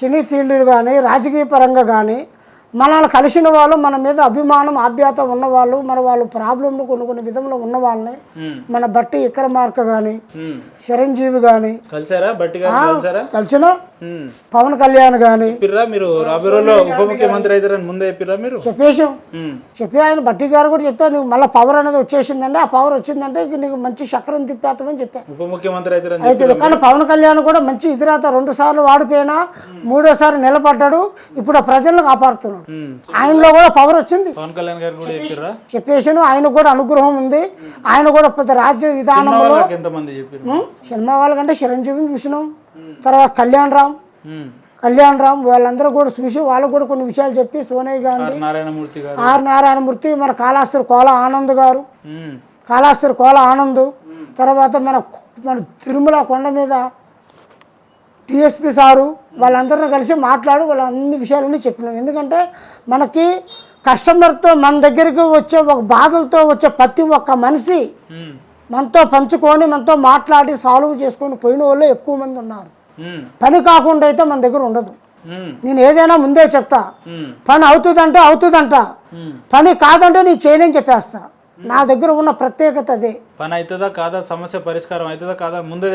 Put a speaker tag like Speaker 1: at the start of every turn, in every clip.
Speaker 1: Cine field కానీ రాజకీయ పరంగా కానీ మనల్ని కలిసిన వాళ్ళు, మన మీద అభిమానం ఆప్యాయత ఉన్నవాళ్ళు, మన వాళ్ళు ప్రాబ్లంలు కొన్ని విధంలో ఉన్న వాళ్ళని మన బట్టి విక్రమార్క కానీ చిరంజీవి కానీ కలిసిన పవన్ కళ్యాణ్ కానీ
Speaker 2: ఉప ముఖ్యమంత్రి అవుతారని ముందే మీరు
Speaker 1: చెప్పి ఆయన బట్టి గారు కూడా చెప్పారు, నీకు మళ్ళీ పవర్ అనేది వచ్చేసిందంటే, ఆ పవర్ వచ్చిందంటే నీకు మంచి చక్రం తిప్పేస్తామని చెప్పాను.
Speaker 2: ఉప ముఖ్యమంత్రి
Speaker 1: అయితే కానీ పవన్ కళ్యాణ్ కూడా మంచి ఇదిరాత 2 సార్లు వాడిపోయినా 3ఓసారి నిలబడ్డాడు, ఇప్పుడు ఆ ప్రజలను కాపాడుతున్నాడు. ఆయనలో కూడా పవర్ వచ్చింది.
Speaker 2: పవన్ కళ్యాణ్ గారు కూడా
Speaker 1: చెప్పేసాను, ఆయన కూడా అనుగ్రహం ఉంది. ఆయన కూడా పెద్ద రాజ్య విధానంలో సినిమా వాళ్ళకంటే చిరంజీవిని చూసినాం, తర్వాత కళ్యాణ్ రామ్ వాళ్ళందరూ కూడా చూసి వాళ్ళకు కూడా కొన్ని విషయాలు చెప్పి, సోనియా గాంధీ, ఆర్ నారాయణమూర్తి, మన కాళహస్తి కోల ఆనంద్, తర్వాత మన తిరుమల కొండ మీద టీఎస్పీ సారు, వాళ్ళందరినీ కలిసి మాట్లాడి వాళ్ళ అన్ని విషయాలన్నీ చెప్పినాం. ఎందుకంటే మనకి కస్టమర్తో మన దగ్గరికి వచ్చే ఒక బాధలతో వచ్చే ప్రతి ఒక్క మనిషి మనతో పంచుకొని మనతో మాట్లాడి సాల్వ్ చేసుకొని పోయిన వాళ్ళు ఎక్కువ మంది ఉన్నారు. పని కాకుండా అయితే మన దగ్గర ఉండదు. నేను ఏదైనా ముందే చెప్తా, పని అవుతుందంట, పని కాదంటే నేను చేయనని చెప్పేస్తా. నా దగ్గర ఉన్న ప్రత్యేకత అదే.
Speaker 2: పని అవుతుందా కాదా, సమస్య పరిష్కారం అవుతుందా కాదా
Speaker 1: ముందే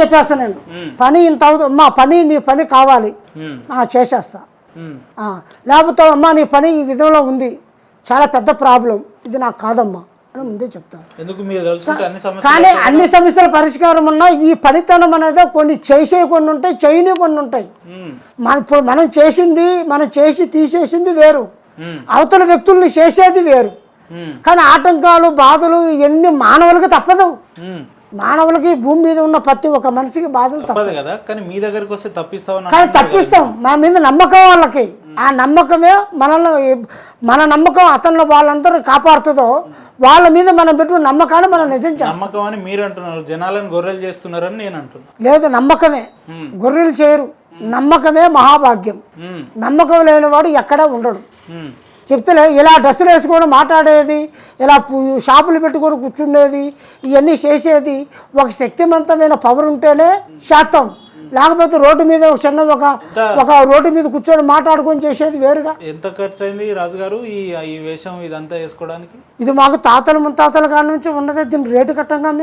Speaker 1: చెప్పేస్తా. నేను పని ఇంత అమ్మా, నీ పని కావాలి, చేసేస్తా. లేకపోతే అమ్మా నీ పని ఈ విధంలో ఉంది, చాలా పెద్ద ప్రాబ్లం, ఇది నాకు కాదమ్మా అని ముందే చెప్తాను. కానీ అన్ని సమస్యల పరిష్కారం ఉన్నా ఈ పనితనం అనేది కొన్ని కొన్ని ఉంటాయి, కొన్ని ఉంటాయి. ఇప్పుడు మనం చేసి తీసేసింది వేరు, అవతల వ్యక్తుల్ని చేసేది వేరు. కానీ ఆటంకాలు, బాధలు ఇవన్నీ మానవులకి తప్పదు. మానవులకి భూమి మీద ఉన్న ప్రతి ఒక్క మనిషికి బాధలు తప్పదు
Speaker 2: కదా. కానీ మీ దగ్గరికి వస్తే
Speaker 1: కానీ తప్పిస్తాం. మా మీద నమ్మకం వాళ్ళకి, ఆ నమ్మకమే మన నమ్మకం అతను వాళ్ళందరూ కాపాడుతుందో వాళ్ళ మీద మనం పెట్టిన నమ్మకాన్ని మనం నిజం చేస్తాం.
Speaker 2: నమ్మకం అని మీరు అంటున్నారు, జనాలను గొర్రెలు చేస్తున్నారని నేను అంటున్నాను.
Speaker 1: లేదు, నమ్మకమే, గొర్రెలు చేయరు. నమ్మకమే మహాభాగ్యం. నమ్మకం లేనివాడు ఎక్కడా ఉండడు. చెప్తే ఇలా డ్రెస్సులు వేసుకొని మాట్లాడేది, ఇలా షాపులు పెట్టుకొని కూర్చుండేది, ఇవన్నీ చేసేది ఒక శక్తివంతమైన పవర్ ఉంటేనే శాతం. లేకపోతే రోడ్డు మీద ఒక రోడ్డు మీద కూర్చొని మాట్లాడుకొని చేసేది వేరుగా.
Speaker 2: ఎంత ఖర్చు అయింది రాజుగారు ఈ వేషం ఇదంతా వేసుకోవడానికి?
Speaker 1: ఇది మాకు తాతల ముత్తాతల కాడి నుంచి ఉన్నదే. దీని రేటు కట్టంగా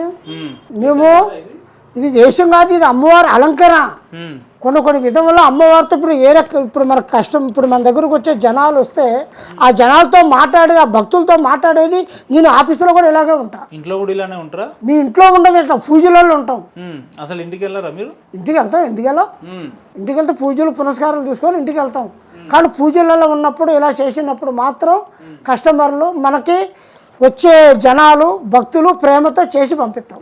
Speaker 1: మేము ఇది వేషం కాదు, ఇది అమ్మవారి అలంకరణ. కొన్ని విధంలో అమ్మవారితో ఇప్పుడు మనకు కష్టం. ఇప్పుడు మన దగ్గరకు వచ్చే జనాలు వస్తే ఆ జనాలతో మాట్లాడేది, ఆ భక్తులతో మాట్లాడేది నేను ఆఫీసులో కూడా ఇలాగే ఉంటా.
Speaker 2: ఇంట్లో కూడా ఇలానే ఉంటారా?
Speaker 1: మీ ఇంట్లో ఉండవు, ఇట్లా పూజలలో ఉంటాం.
Speaker 2: అసలు ఇంటికి వెళ్ళారా మీరు?
Speaker 1: ఇంటికి వెళ్తాం. ఇంటికి వెళ్తే పూజలు పునస్కారాలు చూసుకొని ఇంటికి వెళ్తాం. కానీ పూజలలో ఉన్నప్పుడు ఇలా చేసినప్పుడు మాత్రం కస్టమర్లు మనకి వచ్చే జనాలు భక్తులు ప్రేమతో చేసి పంపిస్తాం.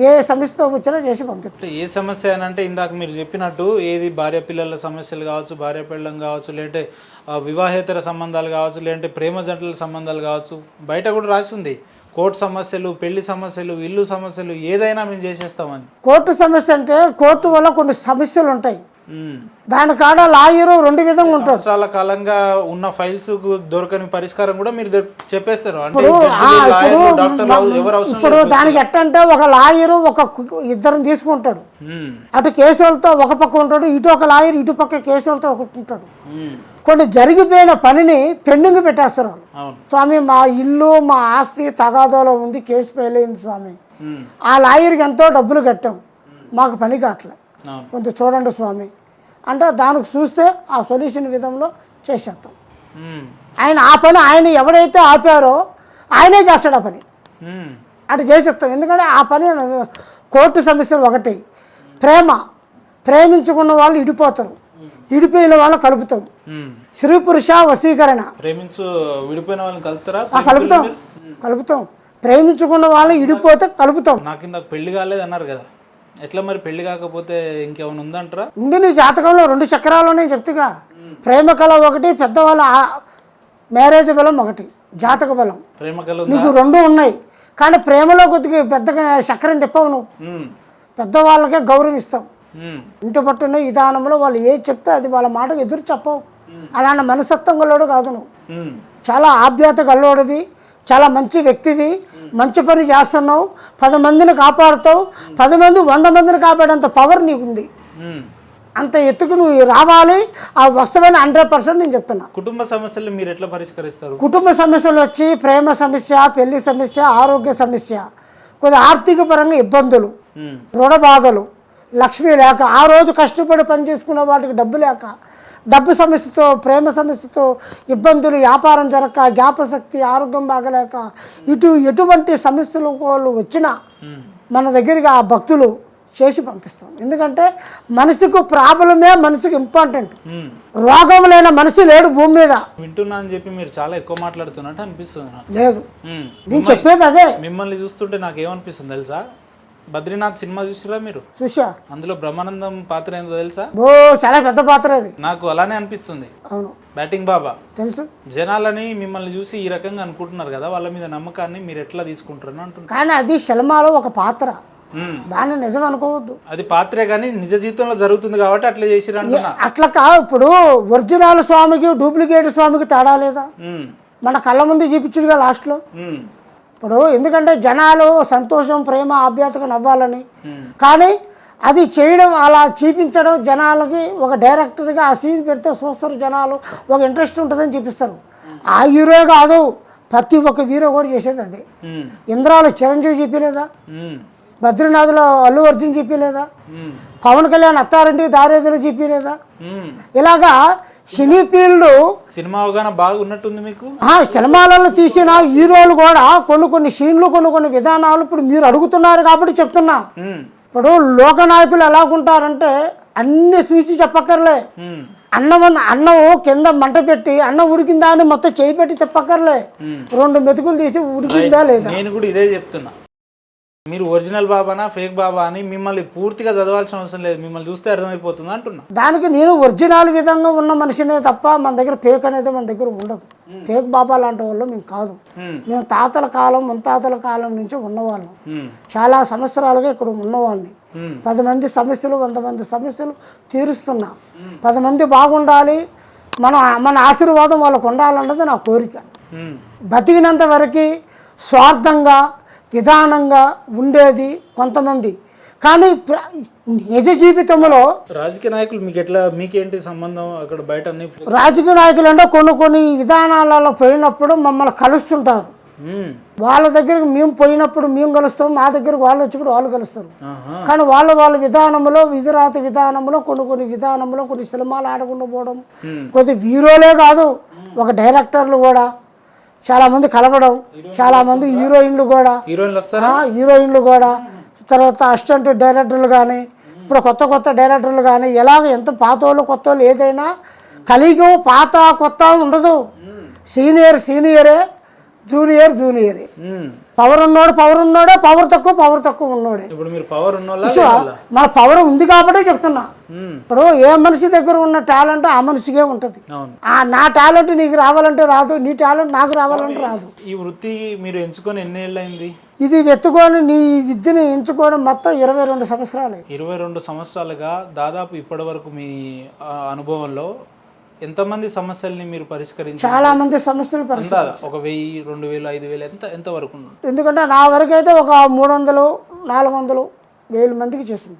Speaker 1: ఏ సమస్యతో వచ్చినా చేసి పంపిస్తాం.
Speaker 2: ఏ సమస్య అంటే ఇందాక మీరు చెప్పినట్టు ఏది భార్య పిల్లల సమస్యలు కావచ్చు, భార్య పిల్లలం కావచ్చు, లేదంటే వివాహేతర సంబంధాలు కావచ్చు, లేదంటే ప్రేమ జంటల సంబంధాలు కావచ్చు, బయట కూడా రాసి ఉంది కోర్టు సమస్యలు, పెళ్లి సమస్యలు, ఇల్లు సమస్యలు, ఏదైనా మేము చేసేస్తామని.
Speaker 1: కోర్టు సమస్య అంటే కోర్టు వల్ల కొన్ని సమస్యలు ఉంటాయి. దాని కాడ లాయరు 2 విధంగా ఉంటాడు.
Speaker 2: చాలా కాలంగా ఉన్న ఫైల్స్ దొరకని పరిష్కారం కూడా మీరు చెప్పేస్తారు.
Speaker 1: ఇప్పుడు దానికి ఎట్టంటే ఒక లాయరు ఇద్దరిని తీసుకుంటాడు. అటు కేసులతో ఒక పక్క ఉంటాడు, ఇటు ఒక లాయర్ ఇటు పక్క కేసులతో ఒకటి ఉంటాడు. కొన్ని జరిగిపోయిన పనిని పెండింగ్ పెట్టేస్తారు. స్వామి మా ఇల్లు మా ఆస్తి తగాదాలో ఉంది, కేసు ఫెయిల్ అయింది స్వామి, ఆ లాయర్కి ఎంతో డబ్బులు కట్టాం, మాకు పని కావట్లే, కొంత చూడండి స్వామి అంటే దానికి చూస్తే ఆ సొల్యూషన్ విధంలో చేసేస్తాం. ఆ పని ఆయన ఎవరైతే ఆపారో ఆయనే చేస్తాడు ఆ పని, అటు చేసేస్తాం. ఎందుకంటే ఆ పని కోర్టు సమస్యలు ఒకటి, ప్రేమించుకున్న వాళ్ళు ఇడిపోతారు, విడిపోయిన వాళ్ళు కలుపుతాం. స్త్రీ పురుష వశీకరణ
Speaker 2: విడిపోయిన వాళ్ళని
Speaker 1: కలుపుతాం. ప్రేమించుకున్న వాళ్ళు ఇడిపోతే కలుపుతాం.
Speaker 2: నాకు ఇందాక పెళ్లి కాలేదు అన్నారు కదా, ఎట్లా మరి పెళ్లి కాకపోతే ఇంకేమైనా ఉందంటారా?
Speaker 1: ఉంది, నీ జాతకంలో 2 చక్రాలు చెప్తుగా. ప్రేమ కళ ఒకటి, పెద్దవాళ్ళ మ్యారేజ్ బలం ఒకటి, జాతక బలం.
Speaker 2: ప్రేమ కళ
Speaker 1: నీకు 2 ఉన్నాయి. కానీ ప్రేమలో కొద్దిగా పెద్దగా చక్రం తిప్పవు నువ్వు. పెద్దవాళ్ళకే గౌరవిస్తావు. ఇంటి పట్టున్న విధానంలో వాళ్ళు ఏది చెప్తే అది వాళ్ళ మాటకు ఎదురు చెప్పవు. అలాంటి మనస్తత్వం గల్లోడు కాదు నువ్వు. చాలా ఆప్యాయత గల్లోడివి, చాలా మంచి వ్యక్తివి, మంచి పని చేస్తున్నావు, 10 మందిని కాపాడుతావు, 10 మంది 100 మందిని కాపాడేంత పవర్ నీకుంది. అంత ఎత్తుకు నువ్వు రావాలి. ఆ వస్తువని 100% నేను చెప్తున్నా.
Speaker 2: కుటుంబ సమస్యలు మీరు ఎట్లా పరిష్కరిస్తారు?
Speaker 1: కుటుంబ సమస్యలు వచ్చి ప్రేమ సమస్య, పెళ్లి సమస్య, ఆరోగ్య సమస్య, కొద్దిగా ఆర్థిక పరంగా ఇబ్బందులు, రుణ బాధలు, లక్ష్మి లేక, ఆ రోజు కష్టపడి పని చేసుకున్న వాటికి డబ్బు లేక, డబ్బు సమస్యతో, ప్రేమ సమస్యతో ఇబ్బందులు, వ్యాపారం జరగక, జ్ఞాపశక్తి, ఆరోగ్యం బాగలేక, ఎటువంటి సమస్యలు వాళ్ళు వచ్చినా మన దగ్గరికి ఆ భక్తులు చేసి పంపిస్తాం. ఎందుకంటే మనిషికి ప్రాబ్లమే మనిషికి ఇంపార్టెంట్. రోగం లేని మనిషి లేడు భూమి మీద.
Speaker 2: వింటున్నా అని చెప్పి మీరు చాలా ఎక్కువ మాట్లాడుతున్నట్టు అనిపిస్తుంది నాకు.
Speaker 1: లేదు, నేను చెప్పేది అదే.
Speaker 2: మిమ్మల్ని చూస్తుంటే నాకు ఏమనిపిస్తుంది తెలుసా? బద్రీనాథ్ సినిమా చూసిరా మీరు?
Speaker 1: చూసా.
Speaker 2: అందులో బ్రహ్మానందం పాత్ర ఏందో తెలుసా?
Speaker 1: ఓ చాలా పెద్ద పాత్ర అది.
Speaker 2: నాకు అలానే అనిపిస్తుంది.
Speaker 1: అవును,
Speaker 2: బ్యాటింగ్ బాబా
Speaker 1: తెలుసు.
Speaker 2: జనాలని మిమ్మల్ని చూసి ఈ రకంగా అనుకుంటున్నారు కదా, వాళ్ళ మీద నమ్మకాన్ని మీరు ఎట్లా తీసుకుంటారని అంటున్నారు.
Speaker 1: కానీ అది సినిమాలో ఒక పాత్ర, దాన్ని నిజం అనుకోవద్దు.
Speaker 2: అది పాత్రే కానీ నిజ జీవితంలో జరుగుతుంది కాబట్టి అట్లా చేసిరు అంటున్నా.
Speaker 1: అట్లా ఇప్పుడు ఒరిజినల్ స్వామికి డూప్లికేట్ స్వామికి తేడా లేదా? మన కళ్ళ ముందు చూపించుడుగా లాస్ట్లో. ఇప్పుడు ఎందుకంటే జనాలు సంతోషం, ప్రేమ, ఆప్యాయతగా నవ్వాలని, కానీ అది చేయడం, అలా చూపించడం జనాలకి ఒక డైరెక్టర్గా ఆ సీన్ పెడితే చూస్తారు జనాలు, ఒక ఇంట్రెస్ట్ ఉంటుందని చూపిస్తారు. ఆ హీరో కాదు, ప్రతి ఒక్క హీరో కూడా చేసేది అదే. ఇంద్రాలో చిరంజీవి చెప్పలేదా? బద్రీనాథ్లో అల్లు అర్జున్ చెప్పలేదా? పవన్ కళ్యాణ్ అత్తారింటికి దారేదిలో చెప్పలేదా? ఇలాగా సినీ ఫీల్డ్
Speaker 2: సినిమా అవగాహన బాగా ఉన్నట్టుంది మీకు.
Speaker 1: సినిమాలలో తీసిన హీరోలు కూడా కొన్ని సీన్లు, కొన్ని విధానాలు ఇప్పుడు మీరు అడుగుతున్నారు కాబట్టి చెప్తున్నా. ఇప్పుడు లోక నాయకులు ఎలాగుంటారంటే అన్ని చూసి చెప్పక్కర్లే. అన్నం కింద మంట పెట్టి అన్నం ఉడికిందా అని మొత్తం చేయి పెట్టి చెప్పక్కర్లే. 2 మెతుకులు తీసి ఉడికిందా లేదా.
Speaker 2: నేను కూడా ఇదే చెప్తున్నా. మీరు ఒరిజినల్ బాబానా ఫేక్ బాబా అని మిమ్మల్ని పూర్తిగా చదవాల్సిన అవసరం లేదు, మిమ్మల్ని చూస్తే అర్థమైపోతుంది అంటున్నా.
Speaker 1: దానికి నేను ఒరిజినల్ విధంగా ఉన్న మనిషినే తప్ప మన దగ్గర ఫేక్ అనేది మన దగ్గర ఉండదు. ఫేక్ బాబా లాంటి వాళ్ళు మేము కాదు. మేము తాతల కాలం, ముత్తాతల కాలం నుంచి ఉన్నవాళ్ళం. చాలా సంవత్సరాలుగా ఇక్కడ ఉన్నవాళ్ళని. 10 మంది సమస్యలు, 100 మంది సమస్యలు తీరుస్తున్నా. 10 మంది బాగుండాలి, మన ఆశీర్వాదం వాళ్ళకు ఉండాలన్నది నా కోరిక. బతికినంత వరకు స్వార్థంగా, విధానంగా ఉండేది కొంతమంది. కానీ నిజ జీవితంలో
Speaker 2: రాజకీయ నాయకులు మీకేంటి సంబంధం? అక్కడ బయట
Speaker 1: రాజకీయ నాయకులు అంటే కొన్ని విధానాలలో పోయినప్పుడు మమ్మల్ని కలుస్తుంటారు. వాళ్ళ దగ్గరకు మేము పోయినప్పుడు మేము కలుస్తాం, మా దగ్గరకు వాళ్ళు వచ్చినప్పుడు వాళ్ళు కలుస్తారు. కానీ వాళ్ళ విధానంలో, విధిరాత విధానంలో, కొన్ని విధానంలో కొన్ని సినిమాలు ఆడకుండా పోవడం, కొద్ది హీరోలే కాదు ఒక డైరెక్టర్లు కూడా చాలామంది కలవడం, చాలామంది హీరోయిన్లు కూడా, తర్వాత అసిస్టెంట్ డైరెక్టర్లు కానీ, ఇప్పుడు కొత్త డైరెక్టర్లు కానీ, ఎలాగ ఎంత పాత వాళ్ళు కొత్త వాళ్ళు ఏదైనా కలిగి పాత కొత్త ఉండదు. సీనియరే, జూనియరే. పవర్ ఉన్నోడే, పవర్ తక్కువ ఉన్నోడే.
Speaker 2: ఇప్పుడు మీరు పవర్
Speaker 1: మన పవర్ ఉంది కాబట్టి చెప్తున్నా. ఇప్పుడు ఏ మనిషి దగ్గర ఉన్న టాలెంట్ ఆ మనిషికే ఉంటుంది. నా టాలెంట్ నీకు రావాలంటే రాదు, నీ టాలెంట్ నాకు రావాలంటే రాదు.
Speaker 2: ఈ వృత్తి మీరు ఎంచుకొని ఎన్ని ఏళ్ళు అయింది?
Speaker 1: ఇది వెతుకొని నీ విద్యను ఎంచుకోవడం మొత్తం 22 సంవత్సరాలు.
Speaker 2: 22 సంవత్సరాలుగా దాదాపు ఇప్పటి వరకు మీ అనుభవంలో ఎంతమంది సమస్యల్ని మీరు పరిష్కరించారు?
Speaker 1: చాలా మంది సమస్యలు
Speaker 2: పరిష్కరించారు. 1000, 2000, 5000 ఎంత వరకు?
Speaker 1: ఎందుకంటే నా వరకు అయితే ఒక 300, 400, 1000 మందికి చేస్తుంటాను.